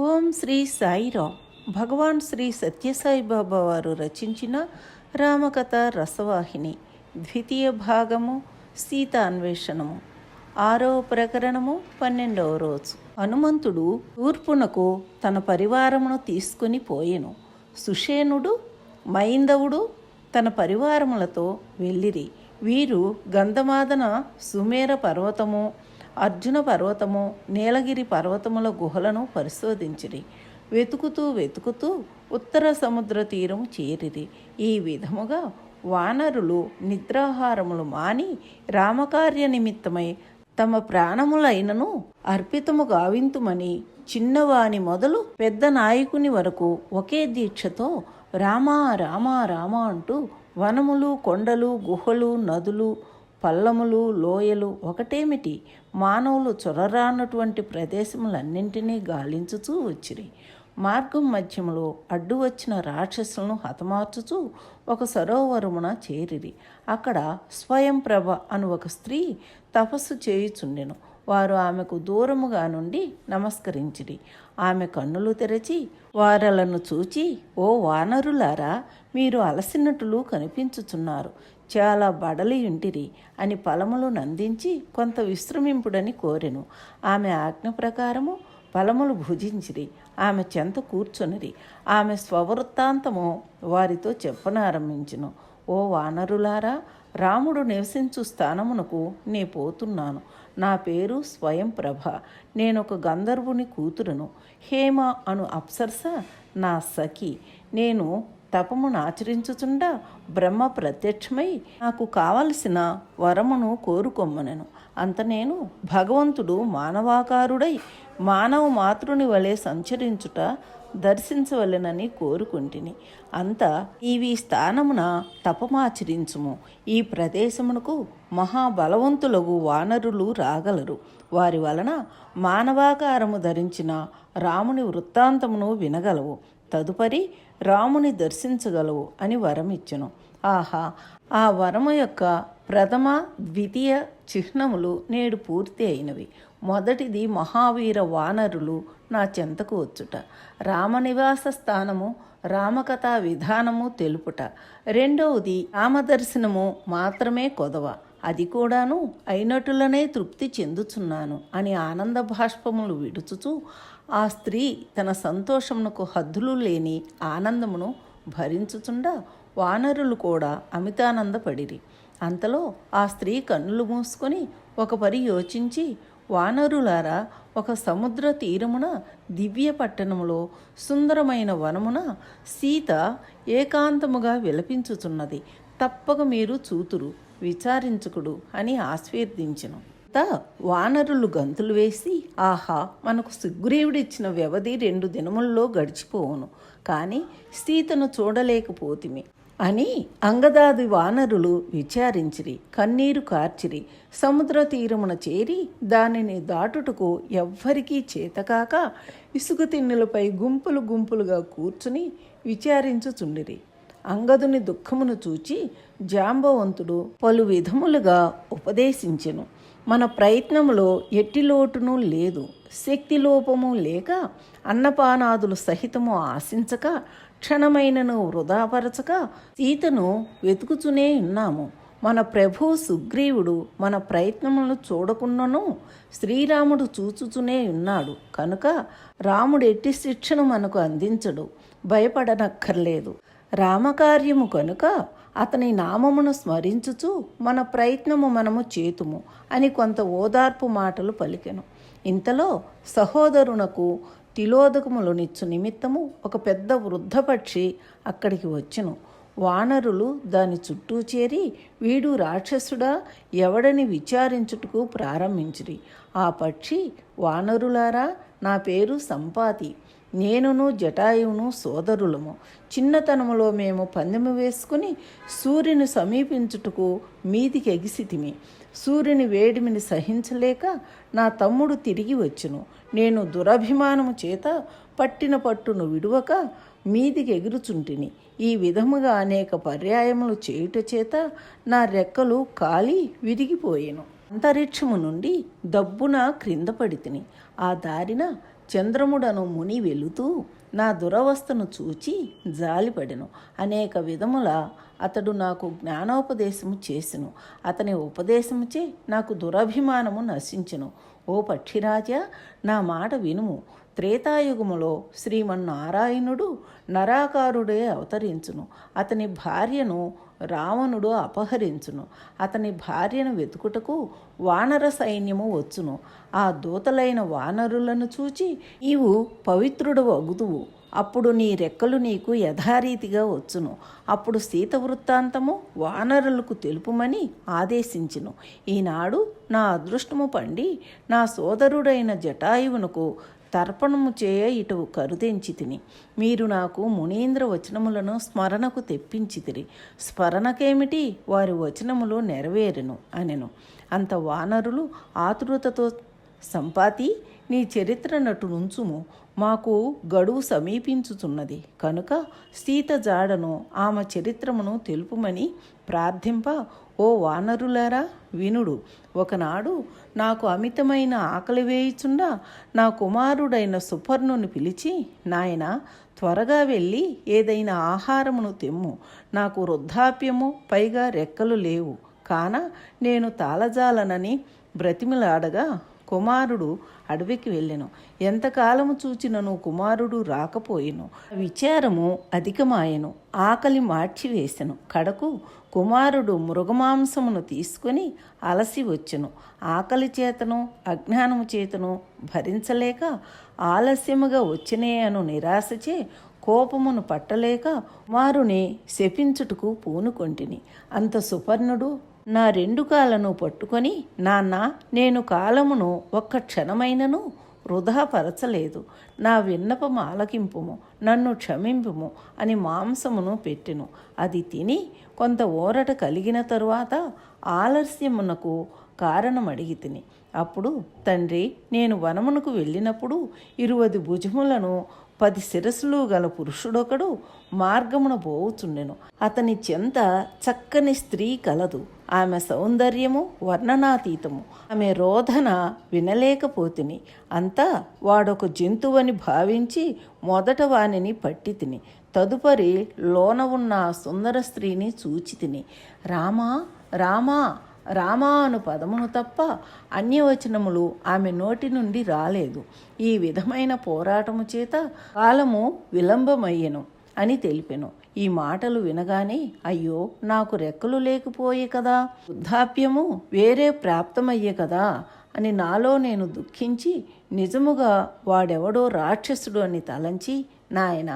ఓం శ్రీ సాయిరామ్. భగవాన్ శ్రీ సత్యసాయి బాబా వారు రచించిన రామకథ రసవాహిని ద్వితీయ భాగము సీత అన్వేషణము 6వ ప్రకరణము 12వ రోజు. హనుమంతుడు తూర్పునకు తన పరివారమును తీసుకుని పోయెను. సుషేనుడు మైందవుడు తన పరివారములతో వెళ్ళిరి. వీరు గంధమాదన సుమేర పర్వతము, అర్జున పర్వతము, నీలగిరి పర్వతముల గుహలను పరిశోధించిరి. వెతుకుతూ ఉత్తర సముద్ర తీరం చేరిరి. ఈ విధముగా వానరులు నిద్రాహారములు మాని రామకార్య నిమిత్తమై తమ ప్రాణములైనను అర్పితము గావింతుమని చిన్నవాని మొదలు పెద్ద నాయకుని వరకు ఒకే దీక్షతో రామా రామా రామా అంటూ వనములు, కొండలు, గుహలు, నదులు, పల్లములు, లోయలు ఒకటేమిటి మానవులు చొరరానటువంటి ప్రదేశములన్నింటినీ గాలించుచూ వచ్చిరి. మార్గం మధ్యములో అడ్డు వచ్చిన రాక్షసులను హతమార్చుచూ ఒక సరోవరమున చేరిరి. అక్కడ స్వయంప్రభ అను ఒక స్త్రీ తపస్సు చేయుచుండెను. వారు ఆమెకు దూరముగా నుండి నమస్కరించిరి. ఆమె కన్నులు తెరచి వారలను చూచి, ఓ వానరులారా, మీరు అలసినట్లు కనిపించుచున్నారు, చాలా బడలియుంటిరి అని ఫలములు నందించి కొంత విశ్రమింపుడని కోరెను. ఆమె ఆజ్ఞ ప్రకారము ఫలములు భుజించిరి. ఆమె చెంత కూర్చొనిరి. ఆమె స్వవృత్తాంతము వారితో చెప్పనారంభించును. ఓ వానరులారా, రాముడు నివసించు స్థానమునకు నే పోతున్నాను. నా పేరు స్వయంప్రభ. నేనొక గంధర్వుని కూతురును. హేమ అను అప్సరస నా సఖి. నేను తపమును ఆచరించుచుండా బ్రహ్మ ప్రత్యక్షమై నాకు కావలసిన వరమును కోరుకొమ్మనెను. అంత నేను భగవంతుడు మానవాకారుడై మానవ మాతృని వలె సంచరించుట దర్శించవలెనని కోరుకుంటిని. అంత నీవి స్థానమున తపమాచరించుము. ఈ ప్రదేశమునకు మహాబలవంతులగు వానరులు రాగలరు. వారి వలన మానవాకారము ధరించిన రాముని వృత్తాంతమును వినగలవు. తదుపరి రాముని దర్శించగలవు అని వరమిచ్చెను. ఆహా, ఆ వరము యొక్క ప్రథమ ద్వితీయ చిహ్నములు నేడు పూర్తి అయినవి. మొదటిది మహావీర వానరులు నా చెంతకు వచ్చుట. రామనివాస స్థానము, రామకథా విధానము తెలుపుట. రెండవది రామదర్శనము మాత్రమే కొదవ. అది కూడాను అయినట్టులనే తృప్తి చెందుచున్నాను అని ఆనంద భాష్పములు విడుచుచూ ఆ స్త్రీ తన సంతోషమునకు హద్దులు లేని ఆనందమును భరించుచుండా వానరులు కూడా అమితానందపడిరి. అంతలో ఆ స్త్రీ కన్నులు మూసుకొని ఒక పరి యోచించి, వానరులారా, ఒక సముద్ర తీరమున దివ్య పట్టణములో సుందరమైన వనమున సీత ఏకాంతముగా విలపించుచున్నది. తప్పక మీరు చూతురు, విచారించుకుడు అని ఆశీర్వదించెను. వానరులు గంతులు వేసి, ఆహా, మనకు సుగ్రీవుడిచ్చిన వ్యవధి 2 దినముల్లో గడిచిపోవును, కానీ సీతను చూడలేకపోతిమి అని అంగదాది వానరులు విచారించిరి, కన్నీరు కార్చిరి. సముద్ర తీరమున చేరి దానిని దాటుటకు ఎవ్వరికీ చేతకాక ఇసుక తిన్నెలపై గుంపులు గుంపులుగా కూర్చుని విచారించుచుండిరి. అంగదుని దుఃఖమును చూచి జాంబవంతుడు పలు విధములుగా ఉపదేశించెను. మన ప్రయత్నములో ఎట్టి లోటును లేదు. శక్తి లోపము లేక అన్నపానాదులు సహితము ఆశించక క్షణమైనను వృధాపరచక సీతను వెతుకుచునే ఉన్నాము. మన ప్రభు సుగ్రీవుడు మన ప్రయత్నములను చూడకుండాను శ్రీరాముడు చూచుచునే ఉన్నాడు కనుక రాముడు ఎట్టి శిక్షను మనకు అందించడు. భయపడనక్కర్లేదు. రామకార్యము కనుక అతని నామమును స్మరించుచు మన ప్రయత్నము మనము చేతుము అని కొంత ఓదార్పు మాటలు పలికెను. ఇంతలో సహోదరునకు తిలోదకములనిచ్చు నిమిత్తము ఒక పెద్ద వృద్ధపక్షి అక్కడికి వచ్చెను. వానరులు దాని చుట్టూ చేరి వీడు రాక్షసుడా ఎవడని విచారించుటకు ప్రారంభించిరి. ఆ పక్షి, వానరులారా, నా పేరు సంపాతి. నేనును జటాయువును సోదరులము. చిన్నతనములో మేము పందెము వేసుకుని సూర్యుని సమీపించుటకు మీదికి ఎగిసితిమి. సూర్యుని వేడిమిని సహించలేక నా తమ్ముడు తిరిగి వచ్చును. నేను దురభిమానము చేత పట్టిన పట్టును విడువక మీదికి ఎగురుచుంటిని. ఈ విధముగా అనేక పర్యాయములు చేయుట చేత నా రెక్కలు కాలి విరిగిపోయెను. అంతరిక్షము నుండి దబ్బున క్రింద పడితిని. ఆ దారిన చంద్రముడను ముని వెళుతూ నా దురవస్థను చూచి జాలిపడెను. అనేక విధముల అతడు నాకు జ్ఞానోపదేశము చేసెను. అతని ఉపదేశముచే నాకు దురభిమానము నశించెను. ఓ పక్షిరాజా, నా మాట వినుము. త్రేతాయుగములో శ్రీమన్నారాయణుడు నరాకారుడే అవతరించును. అతని భార్యను రావణుడు అపహరించును. అతని భార్యను వెతుకుటకు వానర సైన్యము వచ్చును. ఆ దూతలైన వానరులను చూచి నీవు పవిత్రుడు అగుదువు. అప్పుడు నీ రెక్కలు నీకు యథారీతిగా వచ్చును. అప్పుడు సీత వృత్తాంతము వానరులకు తెలుపుమని ఆదేశించును. ఈనాడు నా అదృష్టము పండి నా సోదరుడైన జటాయువునకు తర్పణము చేయ ఇటు కరుదెంచి తిని. మీరు నాకు మునీంద్ర వచనములను స్మరణకు తెప్పించితిరి. స్మరణకేమిటి, వారి వచనములు నెరవేరును అనెను. అంత వానరులు ఆతృతతో, సంపాతి, నీ చరిత్ర నటు నుంచుము, మాకు గడువు సమీపించుతున్నది కనుక సీత జాడను ఆమె చరిత్రమును తెలుపుమని ప్రార్థింప, ఓ వానరులారా వినుడు. ఒకనాడు నాకు అమితమైన ఆకలి వేయుచుండా నా కుమారుడైన సుపర్ణుని పిలిచి, నాయన, త్వరగా వెళ్ళి ఏదైనా ఆహారమును తెమ్ము. నాకు వృద్ధాప్యము, పైగా రెక్కలు లేవు కాన నేను తాళజాలనని బ్రతిమిలాడగా కుమారుడు అడవికి వెళ్ళెను. ఎంతకాలము చూచినను కుమారుడు రాకపోయెను. విచారము అధికమాయెను. ఆకలి మార్చివేసెను. కడకు కుమారుడు మృగమాంసమును తీసుకొని అలసి వచ్చెను. ఆకలి చేతను అజ్ఞానము చేతను భరించలేక ఆలస్యముగా వచ్చినే అను నిరాశచే కోపమును పట్టలేక కుమారుని శపించుటకు పూనుకొంటిని. అంత సుపర్ణుడు నా 2 కాళ్ళను పట్టుకొని, నాన్న, నేను కాలమును ఒక్క క్షణమైనను వృధా పరచలేదు. నా విన్నపము ఆలకింపుము, నన్ను క్షమింపుము అని మాంసమును పెట్టెను. అది తిని కొంత ఊరట కలిగిన తరువాత ఆలస్యమునకు కారణం అడిగి తిని. అప్పుడు, తండ్రి, నేను వనమునకు వెళ్ళినప్పుడు 20 భుజములను 10 శిరస్సులు గల పురుషుడొకడు మార్గమున పోవుచుండెను. అతని చెంత చక్కని స్త్రీ కలదు. ఆమె సౌందర్యము వర్ణనాతీతము. ఆమె రోధన వినలేకపోతిని. అంతా వాడొక జంతువని భావించి మొదట వానిని పట్టి తిని. తదుపరి లోన ఉన్న సుందర స్త్రీని చూచి తిని. రామా, రామా, రామా అను పదమును తప్ప అన్యవచనములు ఆమె నోటి నుండి రాలేదు. ఈ విధమైన పోరాటము చేత కాలము విలంబమయ్యెను అని తెలిపెను. ఈ మాటలు వినగానే, అయ్యో, నాకు రెక్కలు లేకపోయే కదా, వృద్ధాప్యము వేరే ప్రాప్తమయ్యే కదా అని నాలో నేను దుఃఖించి, నిజముగా వాడెవడో రాక్షసుడు అని తలంచి, నాయన,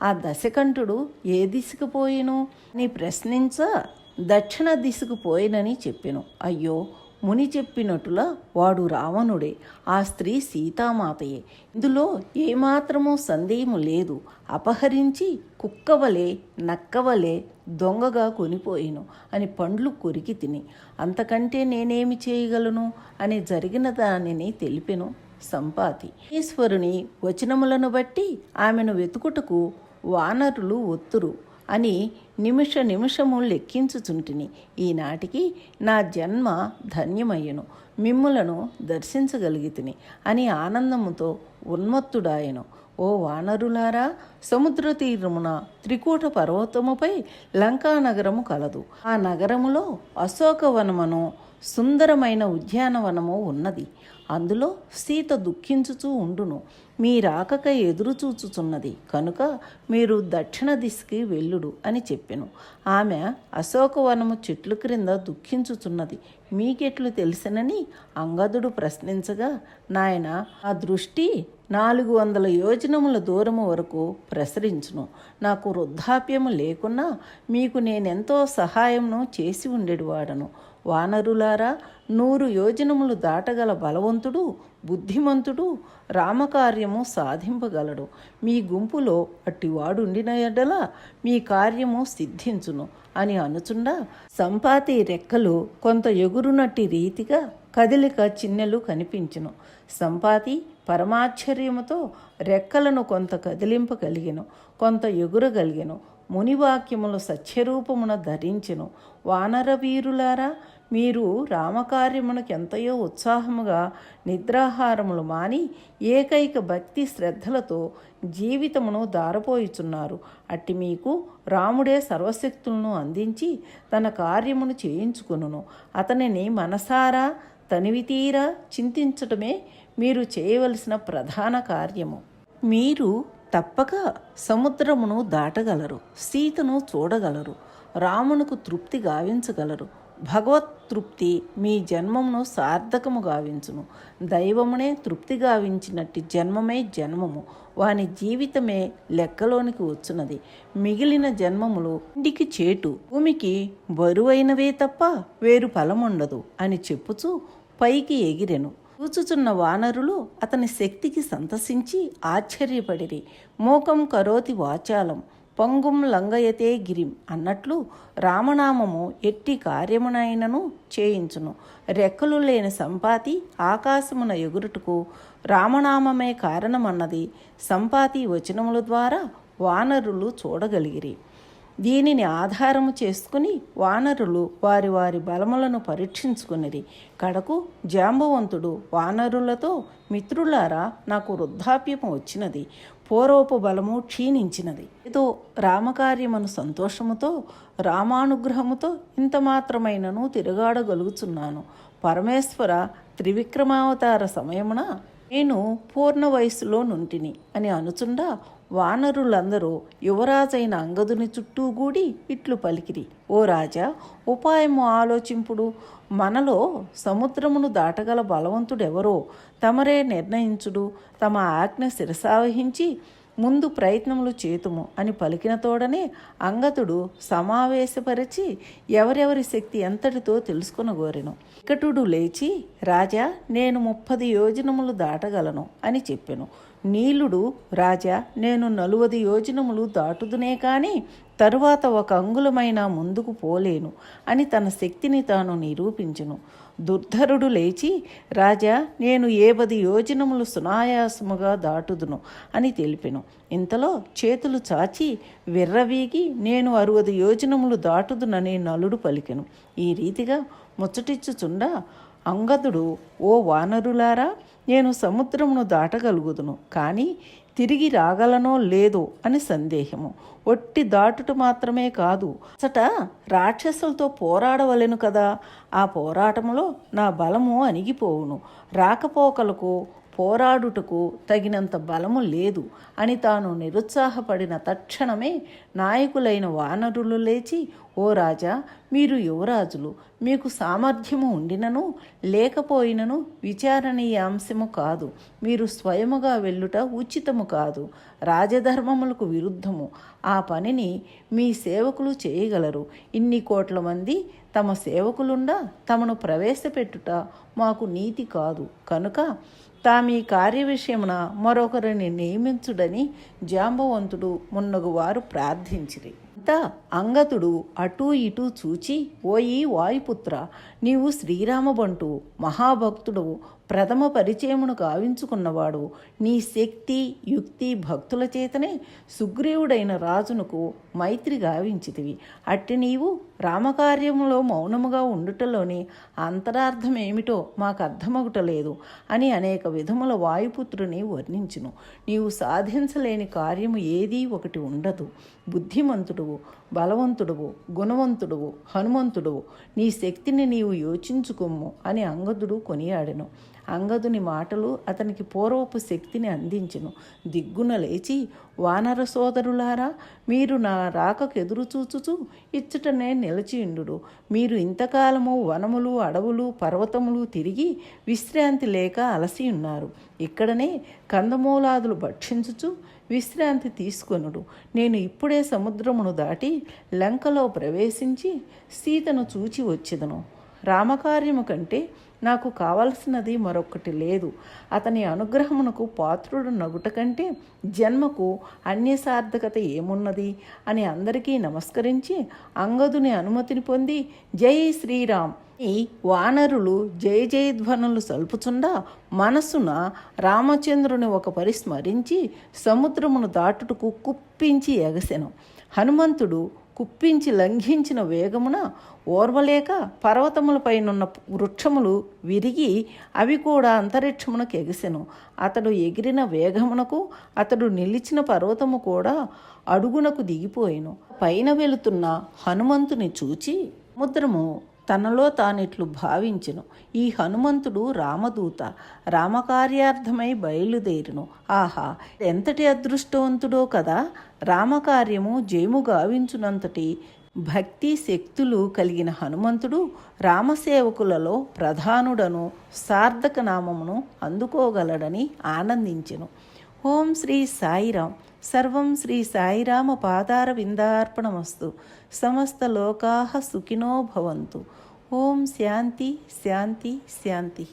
ఆ దశకంఠుడు ఏ దిశకు పోయిను అని ప్రశ్నించ దక్షిణ దిశకు పోయినని చెప్పెను. అయ్యో, ముని చెప్పినట్టులా వాడు రావణుడే, ఆ స్త్రీ సీతామాతయే. ఇందులో ఏమాత్రమూ సందేహము లేదు. అపహరించి కుక్కవలే, నక్కవలే దొంగగా కొనిపోయిను అని పండ్లు కొరికి తిని. అంతకంటే నేనేమి చేయగలను అని జరిగిన దానిని తెలిపెను సంపాతి. ఈశ్వరుని వచనములను బట్టి ఆమెను వెతుకుటకు వానరులు ఒత్తురు అని నిమిషము లెక్కించుచుంటిని. ఈనాటికి నా జన్మ ధన్యమయ్యను, మిమ్ములను దర్శించగలిగితిని అని ఆనందముతో ఉన్మత్తుడాయను. ఓ వానరులారా, సముద్ర తీరమున త్రికూట పర్వతముపై లంకానగరము కలదు. ఆ నగరములో అశోకవనమును సుందరమైన ఉద్యానవనము ఉన్నది. అందులో సీత దుఃఖించుచూ ఉండును. మీ రాకకై ఎదురుచూచుచున్నది కనుక మీరు దక్షిణ దిశకి వెళ్ళుడు అని చెప్పెను. ఆమె అశోకవనము చెట్లు క్రింద దుఃఖించుచున్నది మీకెట్లు తెలిసినని అంగదుడు ప్రశ్నించగా, నాయన, ఆ దృష్టి 400 యోజనముల దూరము వరకు ప్రసరించును. నాకు వృద్ధాప్యము లేకున్నా మీకు నేనెంతో సహాయమును చేసి ఉండేవాడను. వానరులారా, 100 యోజనములు దాటగల బలవంతుడు, బుద్ధిమంతుడు రామకార్యము సాధింపగలడు. మీ గుంపులో అట్టివాడుండిన ఎడల మీ కార్యము సిద్ధించును అని అనుచుండా సంపాతి రెక్కలు కొంత ఎగురునట్టి రీతిగా కదిలిక చిన్నెలు కనిపించును. సంపాతి పరమాశ్చర్యముతో రెక్కలను కొంత కదిలింపగలిగెను, కొంత ఎగురగలిగెను. మునివాక్యములు సత్యరూపమున ధరించెను. వానర వీరులారా, మీరు రామకార్యమునకు ఎంతయో ఉత్సాహముగా నిద్రాహారములు మాని ఏకైక భక్తి శ్రద్ధలతో జీవితమును దారపోయిచున్నారు. అట్టి మీకు రాముడే సర్వశక్తులను అందించి తన కార్యమును చేయించుకొనును. అతనిని మనసారా తనివితీరా చింతించటమే మీరు చేయవలసిన ప్రధాన కార్యము. మీరు తప్పక సముద్రమును దాటగలరు, సీతను చూడగలరు, రామునకు తృప్తి గావించగలరు. భగవత్ తృప్తి మీ జన్మమును సార్థకము గావించును. దైవమునే తృప్తి గావించినట్టి జన్మమే జన్మము. వాని జీవితమే లెక్కలోనికి వచ్చున్నది. మిగిలిన జన్మములు ఇంటికి చేటు, భూమికి బరువైనవే తప్ప వేరు ఫలముండదు అని చెప్పుచూ పైకి ఎగిరెను. చూచుచున్న వానరులు అతని శక్తికి సంతసించి ఆశ్చర్యపడిరి. మోకం కరోతి వాచాలం పంగుం లంఘయతే గిరిం అన్నట్లు రామనామము ఎట్టి కార్యమునైనను చేయించును. రెక్కలు లేని సంపాతి ఆకాశమున ఎగురుటకు రామనామమే కారణమన్నది సంపాతి వచనముల ద్వారా వానరులు చూడగలిగిరి. దీనిని ఆధారము చేసుకుని వానరులు వారి వారి బలములను పరీక్షించుకునిరి. కడకు జాంబవంతుడు వానరులతో, మిత్రులారా, నాకు వృద్ధాప్యము వచ్చినది, పూర్వపు బలము క్షీణించినది. ఏదో రామకార్యమును సంతోషముతో రామానుగ్రహముతో ఇంత మాత్రమైనను తిరుగాడగలుగుచున్నాను. పరమేశ్వర త్రివిక్రమావతార సమయమున నేను పూర్ణ వయస్సులో నుంటిని అని అనుచుండా వానరులందరూ యువరాజైన అంగదుని చుట్టూ గూడి ఇట్లు పలికిరి. ఓ రాజా, ఉపాయము ఆలోచింపుడు. మనలో సముద్రమును దాటగల బలవంతుడెవరో తమరే నిర్ణయించుడు. తమ ఆజ్ఞ శిరసావహించి ముందు ప్రయత్నములు చేతుము అని పలికిన తోడనే అంగదుడు సమావేశపరిచి ఎవరెవరి శక్తి ఎంతటితో తెలుసుకొనగోరెను. వికటుడు లేచి, రాజా, నేను 30 యోజనములు దాటగలను అని చెప్పెను. నీలుడు, రాజా, నేను 40 యోజనములు దాటుదునే కాని తరువాత 1 అంగుళమైన ముందుకు పోలేను అని తన శక్తిని తాను నిరూపించును. దుర్ధరుడు లేచి, రాజా, నేను 70 యోజనములు సునాయాసముగా దాటుదును అని తెలిపెను. ఇంతలో చేతులు చాచి విర్రవీగి నేను 60 యోజనములు దాటుదునని నలుడు పలికెను. ఈ రీతిగా ముచ్చటిచ్చుచుండా అంగదుడు, ఓ వానరులారా, నేను సముద్రమును దాటగలుగుదును, కానీ తిరిగి రాగలనో లేదో అని సందేహము. ఒట్టి దాటుట మాత్రమే కాదు, అసట రాక్షసులతో పోరాడవలెను కదా. ఆ పోరాటములో నా బలము అణిగిపోవును. రాకపోకలకు పోరాడుటకు తగినంత బలము లేదు అని తాను నిరుత్సాహపడిన తక్షణమే నాయకులైన వానరులు లేచి, ఓ రాజా, మీరు యువరాజులు, మీకు సామర్థ్యము ఉండినను లేకపోయినను విచారణీయ అంశము కాదు. మీరు స్వయముగా వెళ్ళుట ఉచితము కాదు, రాజధర్మములకు విరుద్ధము. ఆ పనిని మీ సేవకులు చేయగలరు. ఇన్ని కోట్ల మంది తమ సేవకులుండా తమను ప్రవేశపెట్టుట మాకు నీతి కాదు. కనుక తామీ కార్య విషయమున మరొకరిని నియమించుడని జాంబవంతుడు మున్నగు వారు ప్రార్థించిరి. అంగదుడు అటూ ఇటూ చూచి, ఓయి వాయుపుత్ర, నీవు శ్రీరామబంటు, మహాభక్తుడు, ప్రథమ పరిచయమును గావించుకున్నవాడు. నీ శక్తి యుక్తి భక్తుల చేతనే సుగ్రీవుడైన రాజునకు మైత్రి గావించితివి. అట్టి నీవు రామకార్యములో మౌనముగా ఉండుటలోని అంతరార్థమేమిటో మాకు అర్థమగుటలేదు అని అనేక విధముల వాయుపుత్రుని వర్ణించును. నీవు సాధించలేని కార్యము ఏదీ ఒకటి ఉండదు. బుద్ధిమంతుడువు, బలవంతుడువు, గుణవంతుడువు, హనుమంతుడువు, నీ శక్తిని నీవు యోచించుకొమ్ము అని అంగదుడు కొనియాడెను. అంగదుని మాటలు అతనికి పూర్వపు శక్తిని అందించెను. దిగ్గున లేచి, వానర సోదరులారా, మీరు నా రాకకు ఎదురు చూచుచూ ఇచ్చటనే నిలచియుండు. మీరు ఇంతకాలము వనములు, అడవులు, పర్వతములు తిరిగి విశ్రాంతి లేక అలసి ఉన్నారు. ఇక్కడనే కందమూలాదులు భక్షించుచు విశ్రాంతి తీసుకొనుడు. నేను ఇప్పుడే సముద్రమును దాటి లంకలో ప్రవేశించి సీతను చూచి వచ్చెదను. రామకార్యము కంటే నాకు కావలసినది మరొకటి లేదు. అతని అనుగ్రహమునకు పాత్రుడు నగుట కంటే జన్మకు అన్యసార్థకత ఏమున్నది అని అందరికీ నమస్కరించి అంగదుని అనుమతిని పొంది, జై శ్రీరామ్ ఈ వానరులు జయ జయధ్వనులు సల్పుచుండా మనస్సున రామచంద్రుని ఒక పరిస్మరించి సముద్రమును దాటుటకు కుప్పించి ఎగసెను. హనుమంతుడు కుప్పించి లంఘించిన వేగమున ఓర్వలేక పర్వతములపైనున్న వృక్షములు విరిగి అవి కూడా అంతరిక్షమునకు ఎగసెను. అతడు ఎగిరిన వేగమునకు అతడు నిలిచిన పర్వతము కూడా అడుగునకు దిగిపోయెను. పైన వెళుతున్న హనుమంతుని చూచి సముద్రము తనలో తానిట్లు భావించెను, ఈ హనుమంతుడు రామదూత, రామకార్యార్థమై బయలుదేరును. ఆహా, ఎంతటి అదృష్టవంతుడో కదా! రామకార్యము జయము గావించునంతటి భక్తి శక్తులు కలిగిన హనుమంతుడు రామసేవకులలో ప్రధానుడను సార్థక నామమును అందుకోగలడని ఆనందించెను. ఓం శ్రీ సాయిరాం. సర్వం శ్రీ సాయిరామ పాదార విందార్పణమస్తు. సమస్త లోకాః సుఖినో భవంతు. ఓం శాంతి శాంతి శాంతి.